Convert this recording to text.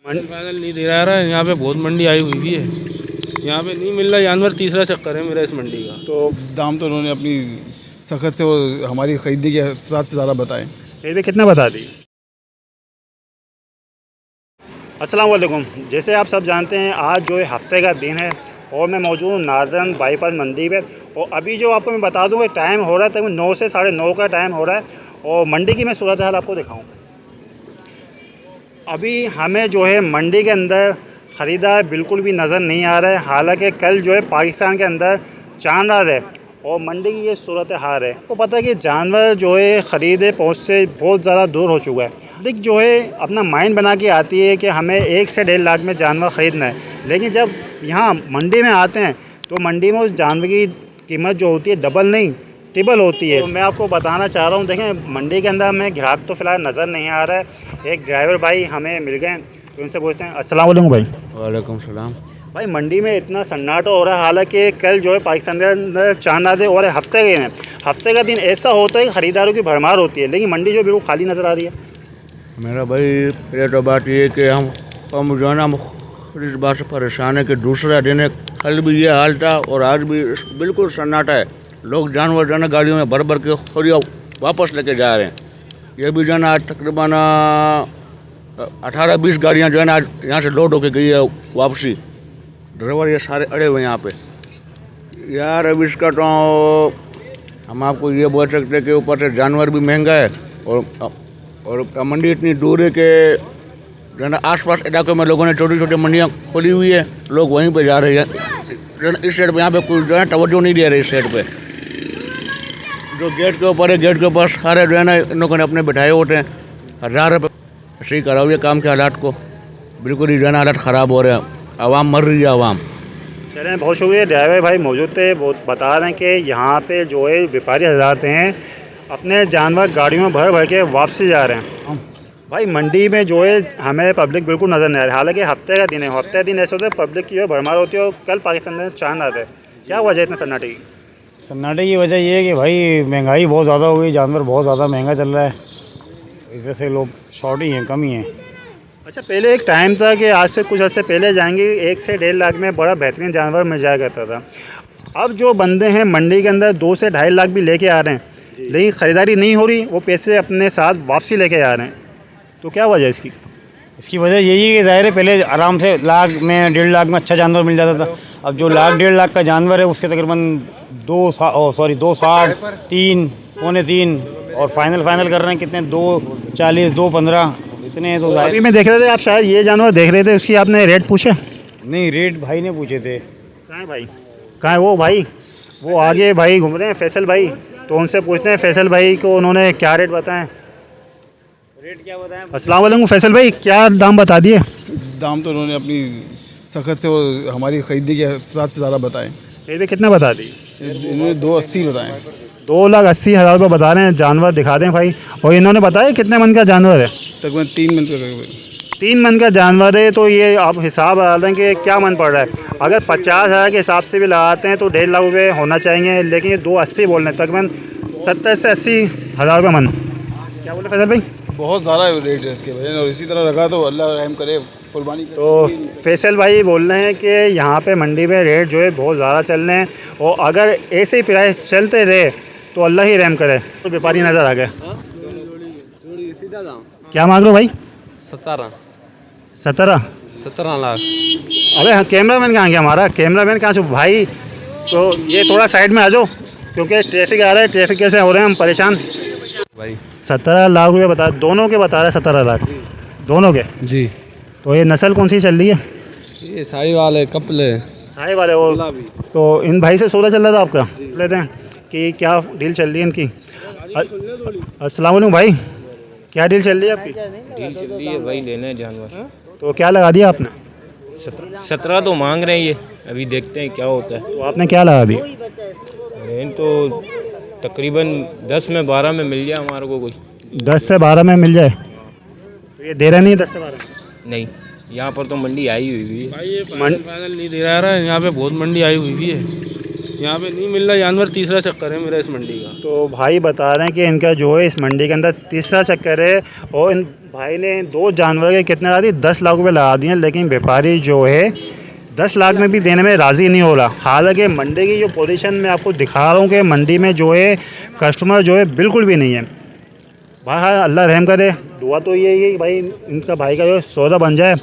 मंडी final नहीं दे रहा है। यहाँ पे बहुत मंडी आई हुई भी है, यहाँ पे नहीं मिल रहा जानवर। तीसरा चक्कर है मेरा इस मंडी का। तो दाम तो उन्होंने अपनी सख्त से वो हमारी खरीदी के साथ से ज़्यादा बताए। फिर भी कितना बता दी। अस्सलाम वालेकुम। जैसे आप सब जानते हैं आज जो है हफ्ते का दिन है और मैं मौजूद हूँ नार्दन बाईपास मंडी पे। और अभी जो आपको मैं बता दूँ टाइम हो रहा है तकरीबन 9 से 9:30 का टाइम हो रहा है और मंडी की मैं सूरत हाल आपको दिखाऊँ। अभी हमें जो है मंडी के अंदर ख़रीदार बिल्कुल भी नज़र नहीं आ रहा है। हालांकि कल जो है पाकिस्तान के अंदर चांद रात है और मंडी की ये सूरत हाल है। तो पता है कि जानवर जो है ख़रीदे पहुँच से बहुत ज़्यादा दूर हो चुका है। पब्लिक जो है अपना माइंड बना के आती है कि हमें 1 से 1.5 लाख में जानवर ख़रीदना है, लेकिन जब यहाँ मंडी में आते हैं तो मंडी में उस जानवर की कीमत जो होती है डबल नहीं ट्रिपल होती है। तो मैं आपको बताना चाह रहा हूँ, देखें मंडी के अंदर हमें ग्राहक तो फ़िलहाल नज़र नहीं आ रहा है। एक ड्राइवर भाई हमें मिल गए तो उनसे पूछते हैं। अस्सलाम वालेकुम भाई। वालेकुम सलाम। भाई मंडी में इतना सन्नाटा हो रहा है, हालांकि कल जो है पाकिस्तान के अंदर चांद रात है और हफ्ते के हैं। हफ्ते का दिन ऐसा होता है कि ख़रीदारों की भरमार होती है, लेकिन मंडी जो बिल्कुल खाली नज़र आ रही है। मेरा भाई ये तो बात ये कि हम जो है ना इस बात से परेशान है कि दूसरा दिन है, कल भी ये हाल था और आज भी बिल्कुल सन्नाटा है। लोग जानवर जो है ना गाड़ियों में भर भर के खोरिया वापस लेके जा रहे हैं। ये भी जो है ना आज तकरीबन 18-20 गाड़ियाँ जो है ना आज यहाँ से लोड होके गई है वापसी। ड्राइवर ये सारे अड़े हुए हैं यहाँ पे यार। अब इसका तो हम आपको ये बोल सकते हैं कि ऊपर से जानवर भी महंगा है और मंडी इतनी दूर है कि जो है ना आसपास इलाकों में लोगों ने छोटी छोटी मंडियाँ खोली हुई है, लोग वहीं पे जा रहे हैं। इस साइड पे यहाँ पे कोई जो है तवज्जो नहीं दे रहे। इस साइड पे जो गेट के ऊपर है, गेट के ऊपर सारे जो है ना इन लोगों ने अपने बैठाए होते हैं। 1000 रुपये सही करा हुआ काम के हालात को, बिल्कुल ही जो है ना हालात ख़राब हो रहे हैं। आवाम मर रही है आवाम। चलें, बहुत शुक्रिया। ड्राइवर भाई मौजूद थे, बहुत बता रहे हैं कि यहाँ पे जो है व्यापारी हजरात हैं अपने जानवर गाड़ियों में भर भर के वापसी जा रहे हैं। भाई मंडी में जो है हमें पब्लिक बिल्कुल नज़र नहीं आ रही। हालांकि हफ्ते का दिन है, हफ्ते का दिन ऐसे होता है पब्लिक की जो भरमार होती है। और कल पाकिस्तान में चांद आता है। क्या वजह है इतना सन्नाटे की? सन्नाटे की वजह ये है कि भाई महंगाई बहुत ज़्यादा हो गई, जानवर बहुत ज़्यादा महंगा चल रहा है, इस वजह से लोग शॉर्ट ही हैं, कम ही हैं। अच्छा, पहले एक टाइम था कि आज से कुछ अर्से पहले जाएंगे 1 से 1.5 लाख में बड़ा बेहतरीन जानवर मिल जाया करता था। अब जो बंदे हैं मंडी के अंदर 2 से 2.5 लाख भी लेके आ रहे हैं, लेकिन ख़रीदारी नहीं हो रही, वो पैसे अपने साथ वापसी लेके आ रहे हैं। तो क्या वजह है इसकी? इसकी वजह यही है कि ज़ाहिर है पहले आराम से लाख में 1.5 लाख में अच्छा जानवर मिल जाता था। अब जो लाख 1.5 लाख का जानवर है उसके तकरीबन 260, 3, पौने 3 और फाइनल कर रहे हैं कितने 240, 215 इतने। तो अभी मैं देख रहे थे आप शायद ये जानवर देख रहे थे, उसकी आपने रेट पूछे? नहीं, रेट भाई ने पूछे थे। कहाँ है भाई? कहाँ है वो भाई? वो आगे भाई घूम रहे हैं फैसल भाई, तो उनसे पूछते हैं फैसल भाई को उन्होंने क्या रेट बताएं। रेट क्या बताएं? अस्सलाम वालेकुम फैसल भाई, क्या दाम बता दिए? दाम तो उन्होंने अपनी सख्त से वो हमारी खरीदी के साथ से ज़्यादा बताए। फिर भी कितना बता दी? इन्होंने 280 बताए। 2,80,000 रुपये बता रहे हैं। जानवर दिखा दें भाई। और इन्होंने बताया कितने मन का जानवर है? तकरीबन 3 मन का 3 मन का जानवर है। तो ये आप हिसाब लगा लें कि क्या मन पड़ रहा है। अगर 50,000 के हिसाब से भी लगाते हैं तो 1.5 लाख रुपये होना चाहिए, लेकिन ये 280 बोल रहे हैं, तकरीबन 70 से 80,000 रुपये मन। क्या बोले फैसल भाई? बहुत ज़्यादा रेट है इसके वजह, और इसी तरह लगा तो अल्लाह रहम करे, कुर्बानी करे। तो फैसल भाई बोल रहे हैं कि यहाँ पे मंडी में रेट जो है बहुत ज़्यादा चल रहे हैं और अगर ऐसे ही प्राइस चलते रहे तो अल्लाह ही रहम करे। तो व्यापारी नज़र आ गए। क्या मांग रहे हो भाई? 17 लाख। अबे हाँ, कैमरामैन कहाँ गया हमारा? कैमरामैन कहाँ छुप भाई? तो ये थोड़ा साइड में आ जाओ क्योंकि ट्रैफिक आ रहा है, ट्रैफिक कैसे हो रहे हैं हम परेशान भाई 17 लाख रुपये बता, दोनों के बता रहे हैं 17 लाख दोनों के जी। तो ये नस्ल कौन सी चल रही है? ये साई वाले कपले हाई वाले वो। तो इन भाई से सौदा चल रहा था आपका, लेते हैं कि क्या डील चल रही है इनकी। अस्सलाम वालेकुम भाई, क्या डील चल रही है आपकी? डील चल रही है भाई, लेने हैं जानवर। तो क्या लगा दिया आपने? 17 तो मांग रहे हैं ये, अभी देखते हैं क्या होता है। तो आपने क्या लगा दी? रेंज तो तकरीबन 10 में 12 में मिल जाए हमारे को कोई। 10 से 12 में मिल जाए तो ये दे रहा नहीं 10 से 12? नहीं, यहाँ पर तो मंडी आई हुई है भाई ये फाइनल नहीं दे रहा है। यहाँ पे बहुत मंडी आई हुई भी है, यहाँ पे नहीं मिल रहा जानवर। तीसरा चक्कर है मेरा इस मंडी का। तो भाई बता रहे हैं कि इनका जो है इस मंडी के अंदर तीसरा चक्कर है और इन भाई ने 2 जानवर के कितने लगा दिए, 10 लाख रुपए लगा दिए, लेकिन व्यापारी जो है 10 लाख में भी देने में राज़ी नहीं हो रहा। हालांकि मंडी की जो पोजीशन मैं आपको दिखा रहा हूँ कि मंडी में जो है कस्टमर जो है बिल्कुल भी नहीं है। भाई अल्लाह रहम करे, दुआ तो यही है कि भाई इनका भाई का जो है सौदा बन जाए